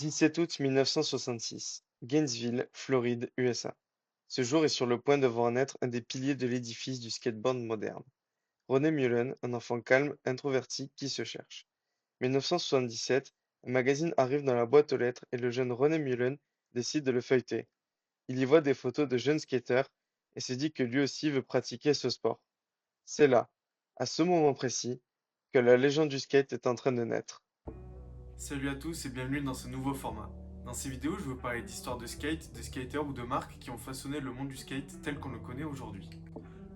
17 août 1966, Gainesville, Floride, USA. Ce jour est sur le point de voir naître un des piliers de l'édifice du skateboard moderne. Ronnie Mullen, un enfant calme, introverti, qui se cherche. 1977, un magazine arrive dans la boîte aux lettres et le jeune Ronnie Mullen décide de le feuilleter. Il y voit des photos de jeunes skateurs et se dit que lui aussi veut pratiquer ce sport. C'est là, à ce moment précis, que la légende du skate est en train de naître. Salut à tous et bienvenue dans ce nouveau format. Dans ces vidéos, je veux parler d'histoires de skate, de skateurs ou de marques qui ont façonné le monde du skate tel qu'on le connaît aujourd'hui.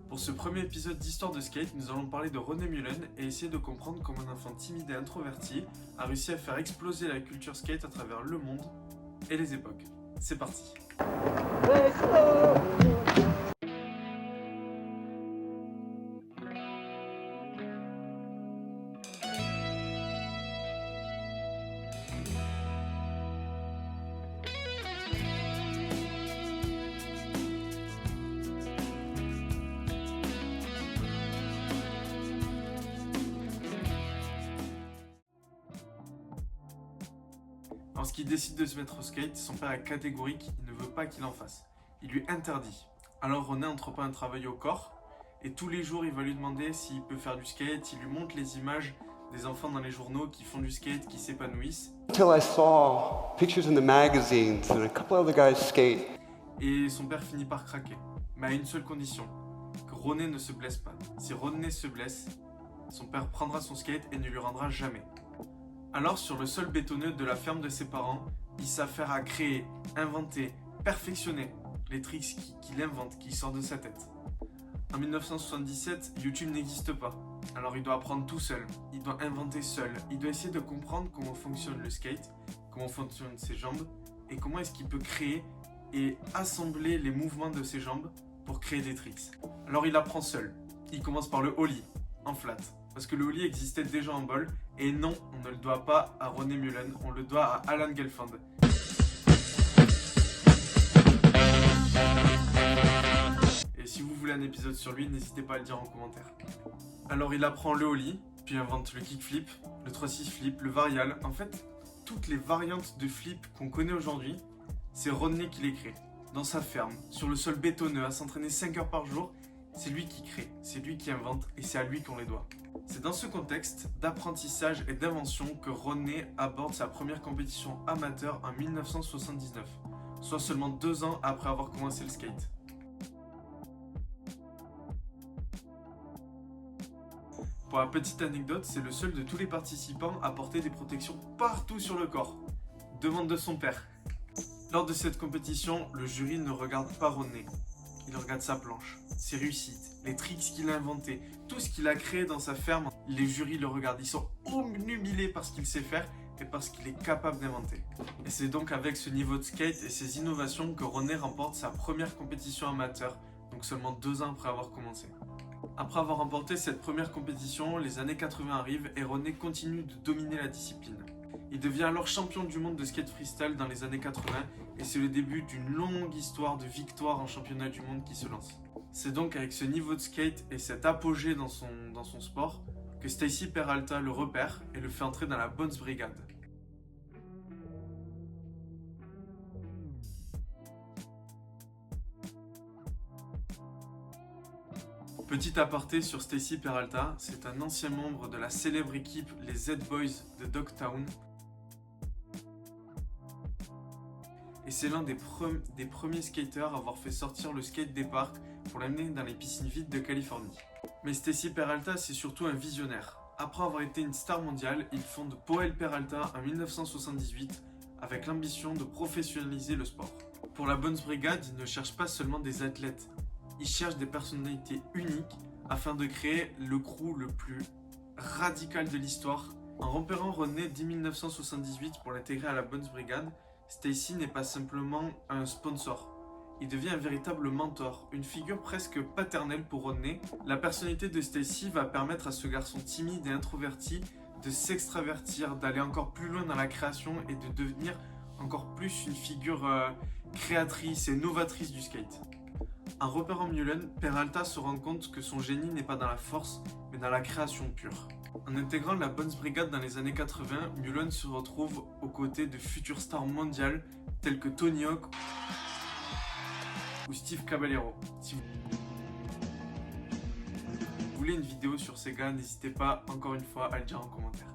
Pour ce premier épisode d'Histoire de skate, nous allons parler de Ronnie Mullen et essayer de comprendre comment un enfant timide et introverti a réussi à faire exploser la culture skate à travers le monde et les époques. C'est parti. Lorsqu'il décide de se mettre au skate, son père est catégorique, il ne veut pas qu'il en fasse. Il lui interdit. Alors Ronnie entreprend un travail au corps et tous les jours il va lui demander s'il peut faire du skate, il lui montre les images des enfants dans les journaux qui font du skate, qui s'épanouissent. Until I saw pictures in the magazines and a couple other guys skate. Et son père finit par craquer, mais à une seule condition, que Ronnie ne se blesse pas. Si Ronnie se blesse, son père prendra son skate et ne lui rendra jamais. Alors sur le sol bétonneux de la ferme de ses parents, il s'affaire à créer, inventer, perfectionner les tricks qu'il invente, qui sortent de sa tête. En 1977, YouTube n'existe pas, alors il doit apprendre tout seul, il doit inventer seul, il doit essayer de comprendre comment fonctionne le skate, comment fonctionnent ses jambes, et comment est-ce qu'il peut créer et assembler les mouvements de ses jambes pour créer des tricks. Alors il apprend seul, il commence par le ollie, en flat, parce que le ollie existait déjà en ball, et non, on ne le doit pas à Ronnie Mullen, on le doit à Alan Gelfand. Et si vous voulez un épisode sur lui, n'hésitez pas à le dire en commentaire. Alors il apprend le ollie, puis invente le kickflip, le 3-6 flip, le varial. En fait, toutes les variantes de flip qu'on connaît aujourd'hui, c'est Ronnie qui les crée. Dans sa ferme, sur le sol bétonneux, à s'entraîner 5 heures par jour, c'est lui qui crée, c'est lui qui invente et c'est à lui qu'on les doit. C'est dans ce contexte d'apprentissage et d'invention que Ronnie aborde sa première compétition amateur en 1979, soit seulement 2 ans après avoir commencé le skate. Pour la petite anecdote, c'est le seul de tous les participants à porter des protections partout sur le corps. Demande de son père. Lors de cette compétition, le jury ne regarde pas Ronnie. Il regarde sa planche, ses réussites, les tricks qu'il a inventés, tout ce qu'il a créé dans sa ferme. Les jurys le regardent, ils sont obnubilés par ce qu'il sait faire et parce qu'il est capable d'inventer. Et c'est donc avec ce niveau de skate et ces innovations que Ronnie remporte sa première compétition amateur, donc seulement 2 ans après avoir commencé. Après avoir remporté cette première compétition, les années 80 arrivent et Ronnie continue de dominer la discipline. Il devient alors champion du monde de skate freestyle dans les années 80 et c'est le début d'une longue histoire de victoires en championnat du monde qui se lance. C'est donc avec ce niveau de skate et cet apogée dans son sport que Stacy Peralta le repère et le fait entrer dans la Bones Brigade. Petit aparté sur Stacy Peralta, c'est un ancien membre de la célèbre équipe les Z-Boys de Dogtown. Et c'est l'un des premiers skaters à avoir fait sortir le skate des parcs pour l'amener dans les piscines vides de Californie. Mais Stacy Peralta, c'est surtout un visionnaire. Après avoir été une star mondiale, il fonde Powell Peralta en 1978 avec l'ambition de professionnaliser le sport. Pour la Bones Brigade, il ne cherche pas seulement des athlètes, il cherche des personnalités uniques afin de créer le crew le plus radical de l'histoire. En repérant Ronnie dès 1978 pour l'intégrer à la Bones Brigade, Stacy n'est pas simplement un sponsor. Il devient un véritable mentor, une figure presque paternelle pour Ronnie. La personnalité de Stacy va permettre à ce garçon timide et introverti de s'extravertir, d'aller encore plus loin dans la création et de devenir encore plus une figure créatrice et novatrice du skate. En repérant Mullen, Peralta se rend compte que son génie n'est pas dans la force, mais dans la création pure. En intégrant la Bones Brigade dans les années 80, Mullen se retrouve aux côtés de futures stars mondiales telles que Tony Hawk ou Steve Caballero. Si vous voulez une vidéo sur ces gars, n'hésitez pas encore une fois à le dire en commentaire.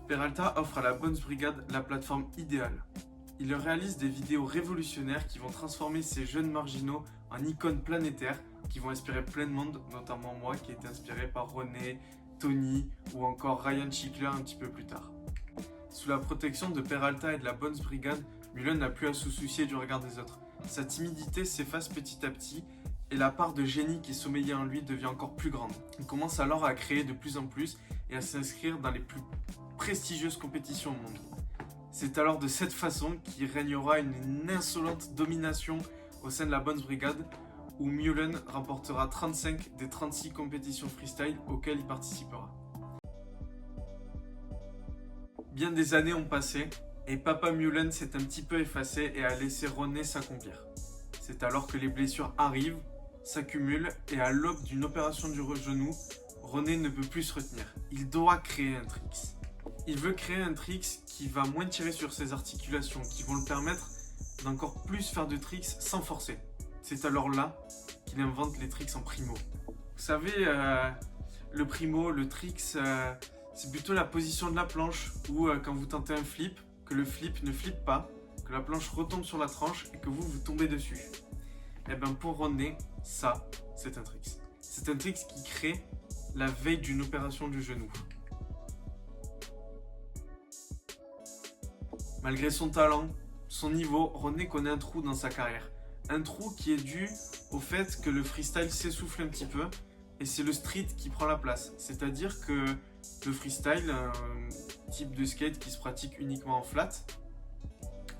Peralta offre à la Bones Brigade la plateforme idéale. Il leur réalise des vidéos révolutionnaires qui vont transformer ces jeunes marginaux en icônes planétaires qui vont inspirer plein de monde, notamment moi qui ai été inspiré par René, Tony ou encore Ryan Schickler un petit peu plus tard. Sous la protection de Peralta et de la Bones Brigade, Mullen n'a plus à se soucier du regard des autres. Sa timidité s'efface petit à petit et la part de génie qui sommeillait en lui devient encore plus grande. Il commence alors à créer de plus en plus et à s'inscrire dans les plus prestigieuses compétitions au monde. C'est alors de cette façon qu'il régnera une insolente domination au sein de la Bones Brigade où Mullen remportera 35 des 36 compétitions freestyle auxquelles il participera. Bien des années ont passé et Papa Mullen s'est un petit peu effacé et a laissé René s'accomplir. C'est alors que les blessures arrivent, s'accumulent et à l'aube d'une opération du genou, René ne peut plus se retenir. Il doit créer un tricks. Il veut créer un tricks qui va moins tirer sur ses articulations, qui vont le permettre d'encore plus faire de tricks sans forcer. C'est alors là qu'il invente les tricks en primo. Vous savez, le primo, le tricks, c'est plutôt la position de la planche où quand vous tentez un flip, que le flip ne flippe pas, que la planche retombe sur la tranche et que vous tombez dessus. Et bien pour René, ça, c'est un tricks. C'est un tricks qui crée la veille d'une opération du genou. Malgré son talent, son niveau, René connaît un trou dans sa carrière. Un trou qui est dû au fait que le freestyle s'essouffle un petit peu et c'est le street qui prend la place. C'est-à-dire que le freestyle, un type de skate qui se pratique uniquement en flat,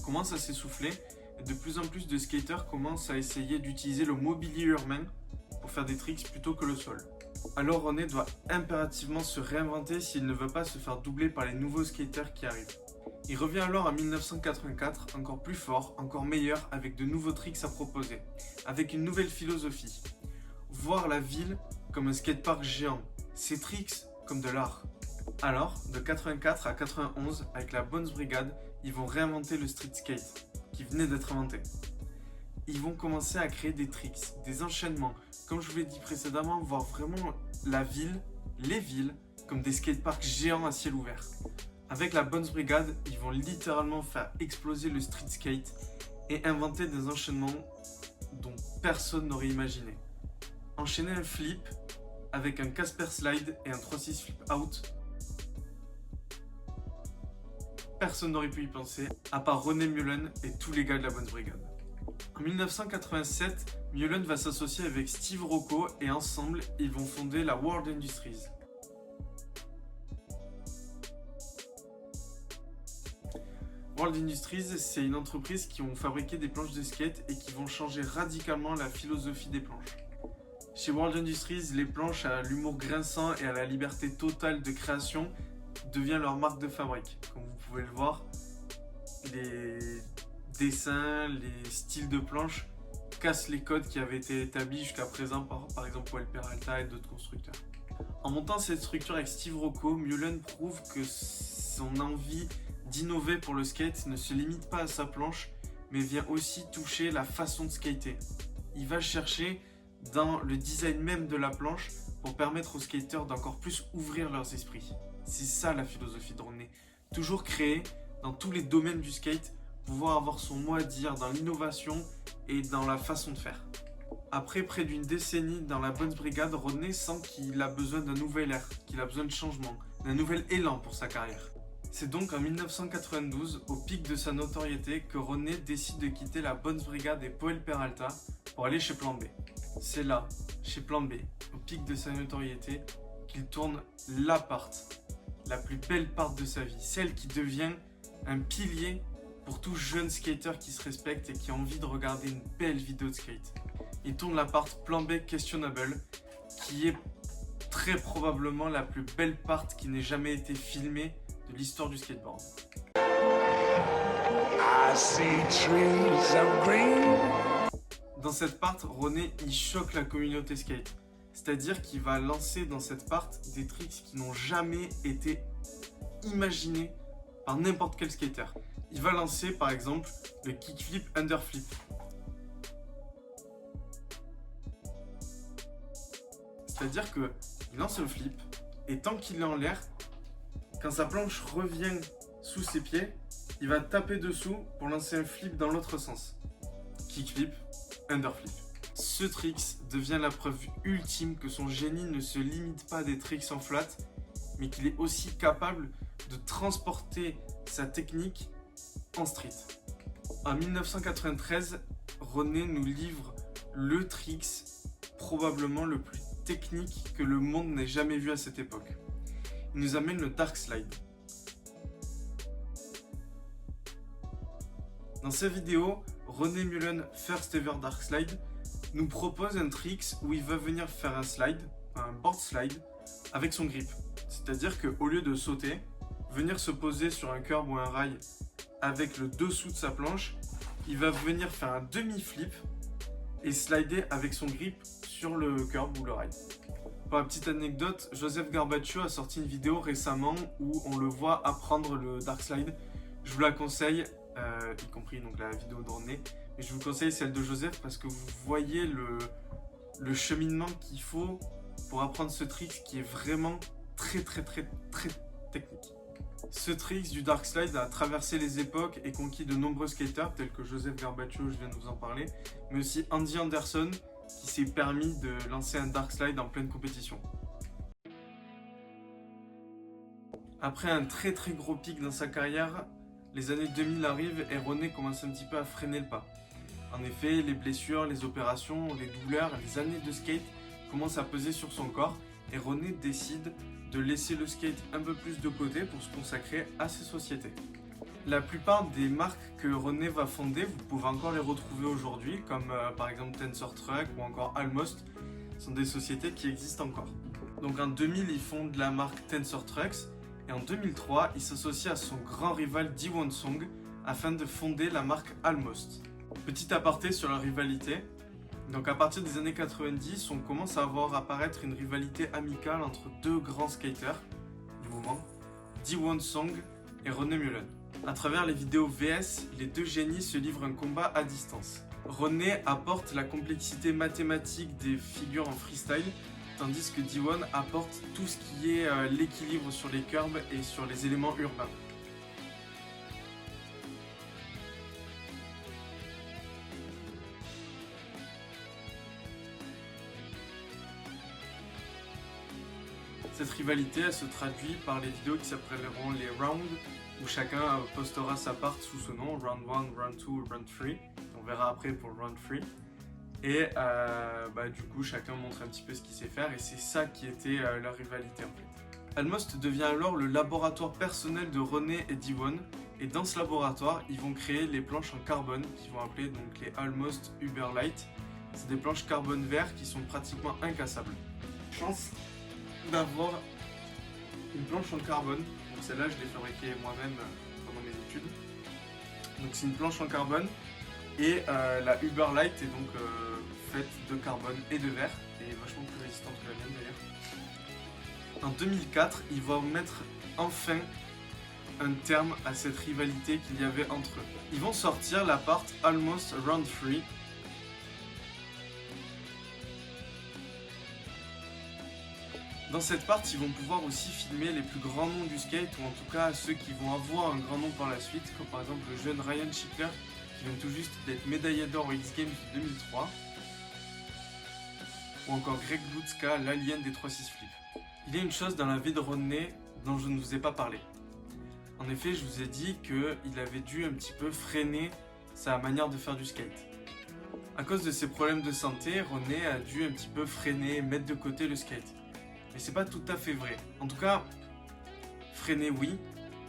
commence à s'essouffler et de plus en plus de skaters commencent à essayer d'utiliser le mobilier urbain pour faire des tricks plutôt que le sol. Alors René doit impérativement se réinventer s'il ne veut pas se faire doubler par les nouveaux skaters qui arrivent. Il revient alors en 1984, encore plus fort, encore meilleur, avec de nouveaux tricks à proposer, avec une nouvelle philosophie. Voir la ville comme un skatepark géant, ses tricks comme de l'art. Alors, de 84 à 91, avec la Bones Brigade, ils vont réinventer le street skate, qui venait d'être inventé. Ils vont commencer à créer des tricks, des enchaînements, comme je vous l'ai dit précédemment, voir vraiment la ville, les villes, comme des skateparks géants à ciel ouvert. Avec la Bones Brigade, ils vont littéralement faire exploser le street skate et inventer des enchaînements dont personne n'aurait imaginé. Enchaîner un flip avec un Casper slide et un 3-6 flip out. Personne n'aurait pu y penser, à part René Mullen et tous les gars de la Bones Brigade. En 1987, Mullen va s'associer avec Steve Rocco et ensemble, ils vont fonder la World Industries. World Industries, c'est une entreprise qui ont fabriqué des planches de skate et qui vont changer radicalement la philosophie des planches. Chez World Industries, les planches à l'humour grinçant et à la liberté totale de création devient leur marque de fabrique. Comme vous pouvez le voir, les dessins, les styles de planches cassent les codes qui avaient été établis jusqu'à présent par exemple Will Peralta et d'autres constructeurs. En montant cette structure avec Steve Rocco, Mullen prouve que son envie d'innover pour le skate ne se limite pas à sa planche, mais vient aussi toucher la façon de skater. Il va chercher dans le design même de la planche pour permettre aux skateurs d'encore plus ouvrir leurs esprits. C'est ça la philosophie de René. Toujours créer dans tous les domaines du skate, pouvoir avoir son mot à dire dans l'innovation et dans la façon de faire. Après près d'une décennie dans la Bones Brigade, René sent qu'il a besoin d'un nouvel air, qu'il a besoin de changement, d'un nouvel élan pour sa carrière. C'est donc en 1992, au pic de sa notoriété, que René décide de quitter la Bones Brigade et Powell Peralta pour aller chez Plan B. C'est là, chez Plan B, au pic de sa notoriété, qu'il tourne la part, la plus belle part de sa vie, celle qui devient un pilier pour tout jeune skater qui se respecte et qui a envie de regarder une belle vidéo de skate. Il tourne la part Plan B Questionable, qui est très probablement la plus belle part qui n'ait jamais été filmée de l'histoire du skateboard. I see trees of green. Dans cette part, René il choque la communauté skate. C'est-à-dire qu'il va lancer dans cette part des tricks qui n'ont jamais été imaginés par n'importe quel skater. Il va lancer par exemple le kickflip underflip. C'est-à-dire qu'il lance le flip et tant qu'il est en l'air, quand sa planche revient sous ses pieds, il va taper dessous pour lancer un flip dans l'autre sens. Kickflip, underflip. Ce tricks devient la preuve ultime que son génie ne se limite pas à des tricks en flat, mais qu'il est aussi capable de transporter sa technique en street. En 1993, René nous livre le tricks probablement le plus technique que le monde n'ait jamais vu à cette époque. Il nous amène le Dark Slide. Dans sa vidéo, René Mullen First Ever Dark Slide nous propose un tricks où il va venir faire un slide, un board slide, avec son grip. C'est-à-dire qu'au lieu de sauter, venir se poser sur un curb ou un rail avec le dessous de sa planche, il va venir faire un demi-flip et slider avec son grip sur le curb ou le rail. Pour la petite anecdote, Joseph Garbaccio a sorti une vidéo récemment où on le voit apprendre le Dark Slide. Je vous la conseille, y compris donc la vidéo de René, mais je vous conseille celle de Joseph parce que vous voyez le cheminement qu'il faut pour apprendre ce trick qui est vraiment très technique. Ce trick du Dark Slide a traversé les époques et conquis de nombreux skaters tels que Joseph Garbaccio, je viens de vous en parler, mais aussi Andy Anderson qui s'est permis de lancer un Dark Slide en pleine compétition. Après un très gros pic dans sa carrière, les années 2000 arrivent et René commence un petit peu à freiner le pas. En effet, les blessures, les opérations, les douleurs, les années de skate commencent à peser sur son corps et René décide de laisser le skate un peu plus de côté pour se consacrer à ses sociétés. La plupart des marques que René va fonder, vous pouvez encore les retrouver aujourd'hui, comme par exemple Tensor Truck ou encore Almost, sont des sociétés qui existent encore. Donc en 2000, il fonde la marque Tensor Trucks et en 2003, il s'associe à son grand rival D1 Song afin de fonder la marque Almost. Petit aparté sur la rivalité. Donc à partir des années 90, on commence à voir apparaître une rivalité amicale entre deux grands skaters du moment, D1 Song et René Mullen. À travers les vidéos VS, les deux génies se livrent un combat à distance. René apporte la complexité mathématique des figures en freestyle, tandis que D1 apporte tout ce qui est l'équilibre sur les curbs et sur les éléments urbains. Cette rivalité elle se traduit par les vidéos qui s'appelleront les rounds, où chacun postera sa part sous ce nom, round 1, round 2, round 3. On verra après pour round 3. Et du coup, chacun montre un petit peu ce qu'il sait faire et c'est ça qui était leur rivalité en fait. Almost devient alors le laboratoire personnel de René et D1 et dans ce laboratoire, ils vont créer les planches en carbone qu'ils vont appeler donc les Almost Uberlight. C'est des planches carbone vert qui sont pratiquement incassables. Chance d'avoir une planche en carbone. Donc celle-là, je l'ai fabriquée moi-même pendant mes études. Donc c'est une planche en carbone et la Uberlight est donc faite de carbone et de verre et vachement plus résistante que la mienne d'ailleurs. En 2004, ils vont mettre enfin un terme à cette rivalité qu'il y avait entre eux. Ils vont sortir la part Almost Round 3. Dans cette part, ils vont pouvoir aussi filmer les plus grands noms du skate, ou en tout cas ceux qui vont avoir un grand nom par la suite, comme par exemple le jeune Ryan Schickler, qui vient tout juste d'être médaillé d'or aux X Games 2003, ou encore Greg Lutzka, l'alien des 3-6 flips. Il y a une chose dans la vie de René dont je ne vous ai pas parlé. En effet, je vous ai dit qu'il avait dû un petit peu freiner sa manière de faire du skate. À cause de ses problèmes de santé, René a dû un petit peu freiner, mettre de côté le skate. Mais c'est pas tout à fait vrai. En tout cas, freiner oui,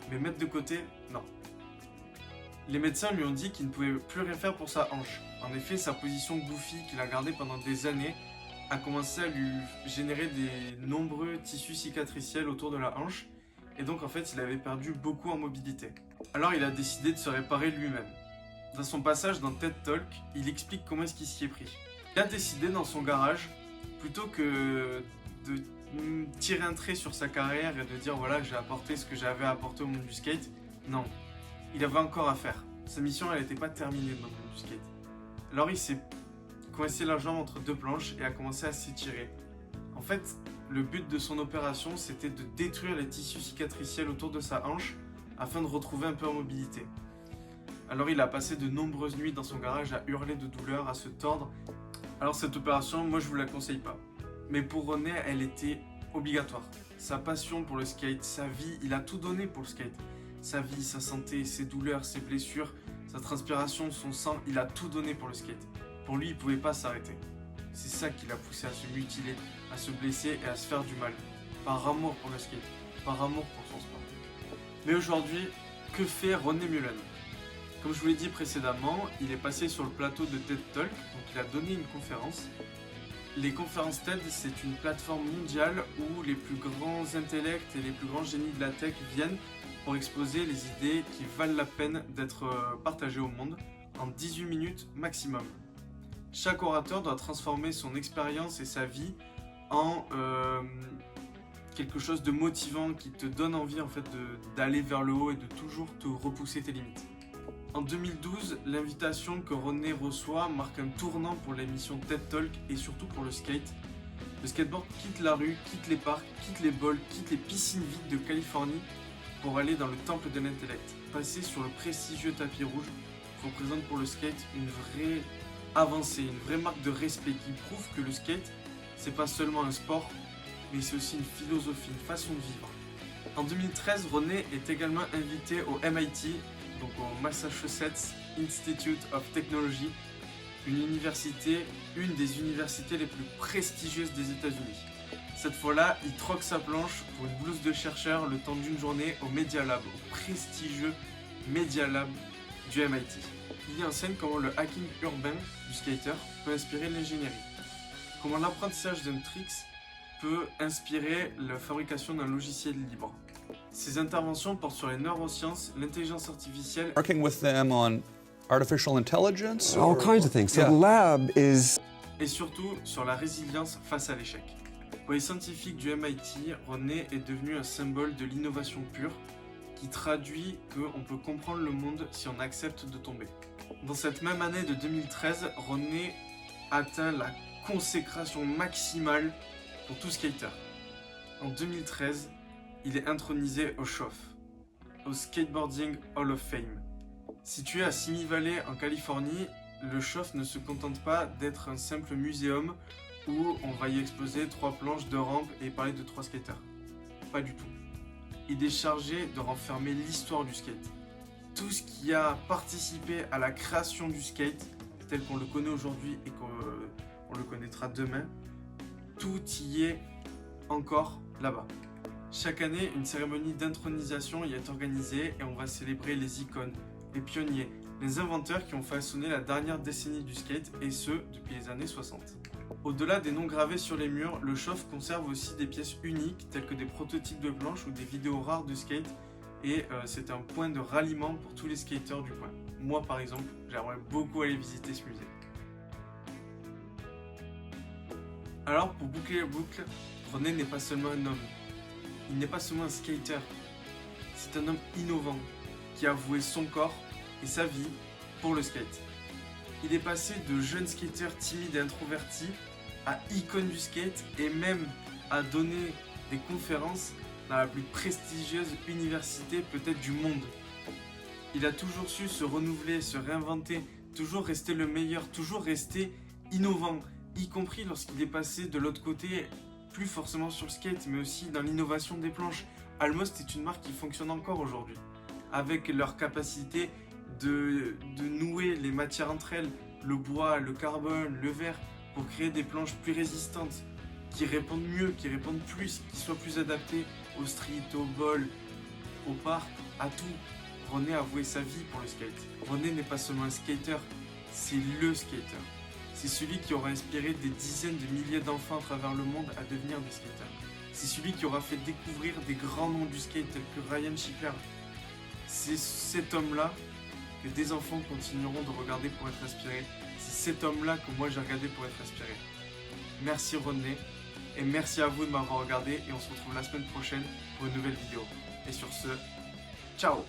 mais mettre de côté non. Les médecins lui ont dit qu'il ne pouvait plus rien faire pour sa hanche. En effet, sa position goofy qu'il a gardée pendant des années a commencé à lui générer des nombreux tissus cicatriciels autour de la hanche. Et donc en fait, il avait perdu beaucoup en mobilité. Alors il a décidé de se réparer lui-même. Dans son passage dans TED Talk, il explique comment est-ce qu'il s'y est pris. Il a décidé dans son garage Plutôt que de tirer un trait sur sa carrière et de dire voilà, j'ai apporté ce que j'avais à apporter au monde du skate, non, il avait encore à faire. Sa mission, elle n'était pas terminée dans le monde du skate. Alors il s'est coincé la jambe entre deux planches et a commencé à s'étirer. En fait, le but de son opération, c'était de détruire les tissus cicatriciels autour de sa hanche afin de retrouver un peu en mobilité. Alors il a passé de nombreuses nuits dans son garage à hurler de douleur, à se tordre. Alors cette opération, moi je vous la conseille pas. Mais pour René, elle était obligatoire. Sa passion pour le skate, sa vie, il a tout donné pour le skate. Sa vie, sa santé, ses douleurs, ses blessures, sa transpiration, son sang, il a tout donné pour le skate. Pour lui, il pouvait pas s'arrêter. C'est ça qui l'a poussé à se mutiler, à se blesser et à se faire du mal. Par amour pour le skate, par amour pour son sport. Mais aujourd'hui, que fait René Mullen? Comme je vous l'ai dit précédemment, il est passé sur le plateau de TED Talk, donc il a donné une conférence. Les conférences TED, c'est une plateforme mondiale où les plus grands intellects et les plus grands génies de la tech viennent pour exposer les idées qui valent la peine d'être partagées au monde en 18 minutes maximum. Chaque orateur doit transformer son expérience et sa vie en quelque chose de motivant qui te donne envie en fait d'aller vers le haut et de toujours te repousser tes limites. En 2012, l'invitation que René reçoit marque un tournant pour l'émission TED Talk et surtout pour le skate. Le skateboard quitte la rue, quitte les parcs, quitte les bols, quitte les piscines vides de Californie pour aller dans le temple de l'intellect. Passer sur le prestigieux tapis rouge représente pour le skate une vraie avancée, une vraie marque de respect qui prouve que le skate, c'est pas seulement un sport, mais c'est aussi une philosophie, une façon de vivre. En 2013, René est également invité au MIT, donc au Massachusetts Institute of Technology, une des universités les plus prestigieuses des États-Unis. Cette fois-là, il troque sa planche pour une blouse de chercheur le temps d'une journée au Media Lab, au prestigieux Media Lab du MIT. Il y enseigne comment le hacking urbain du skater peut inspirer l'ingénierie, comment l'apprentissage d'un tricks peut inspirer la fabrication d'un logiciel libre. Ses interventions portent sur les neurosciences, l'intelligence artificielle, Working with them on artificial intelligence? All kinds of things. So Yeah. the lab is et surtout sur la résilience face à l'échec. Pour les scientifiques du MIT, René est devenu un symbole de l'innovation pure qui traduit qu'on peut comprendre le monde si on accepte de tomber. Dans cette même année de 2013, René atteint la consécration maximale pour tout skater. En 2013, il est intronisé au SHOF, au Skateboarding Hall of Fame. Situé à Simi Valley en Californie, le SHOF ne se contente pas d'être un simple muséum où on va y exposer 3 planches, 2 rampes et parler de 3 skaters. Pas du tout. Il est chargé de renfermer l'histoire du skate. Tout ce qui a participé à la création du skate, tel qu'on le connaît aujourd'hui et qu'on le connaîtra demain, tout y est encore là-bas. Chaque année, une cérémonie d'intronisation y est organisée et on va célébrer les icônes, les pionniers, les inventeurs qui ont façonné la dernière décennie du skate et ce, depuis les années 60. Au-delà des noms gravés sur les murs, le SHOF conserve aussi des pièces uniques telles que des prototypes de planches ou des vidéos rares de skate et c'est un point de ralliement pour tous les skateurs du coin. Moi par exemple, j'aimerais beaucoup aller visiter ce musée. Alors pour boucler la boucle, René n'est pas seulement un homme, il n'est pas seulement un skater, c'est un homme innovant qui a voué son corps et sa vie pour le skate. Il est passé de jeune skater timide et introverti à icône du skate et même à donner des conférences dans la plus prestigieuse université peut-être du monde. Il a toujours su se renouveler, se réinventer, toujours rester le meilleur, toujours rester innovant, y compris lorsqu'il est passé de l'autre côté, plus forcément sur le skate, mais aussi dans l'innovation des planches. Almost est une marque qui fonctionne encore aujourd'hui, avec leur capacité de nouer les matières entre elles, le bois, le carbone, le verre, pour créer des planches plus résistantes, qui répondent mieux, qui répondent plus, qui soient plus adaptées au street, au bol, au parc, à tout. René a voué sa vie pour le skate. René n'est pas seulement un skater, c'est le skater. C'est celui qui aura inspiré des dizaines de milliers d'enfants à travers le monde à devenir des skaters. C'est celui qui aura fait découvrir des grands noms du skate tels que Ryan Shippers. C'est cet homme-là que des enfants continueront de regarder pour être inspirés. C'est cet homme-là que moi j'ai regardé pour être inspiré. merci Rodney. Et merci à vous de m'avoir regardé et on se retrouve la semaine prochaine pour une nouvelle vidéo. Et sur ce, ciao!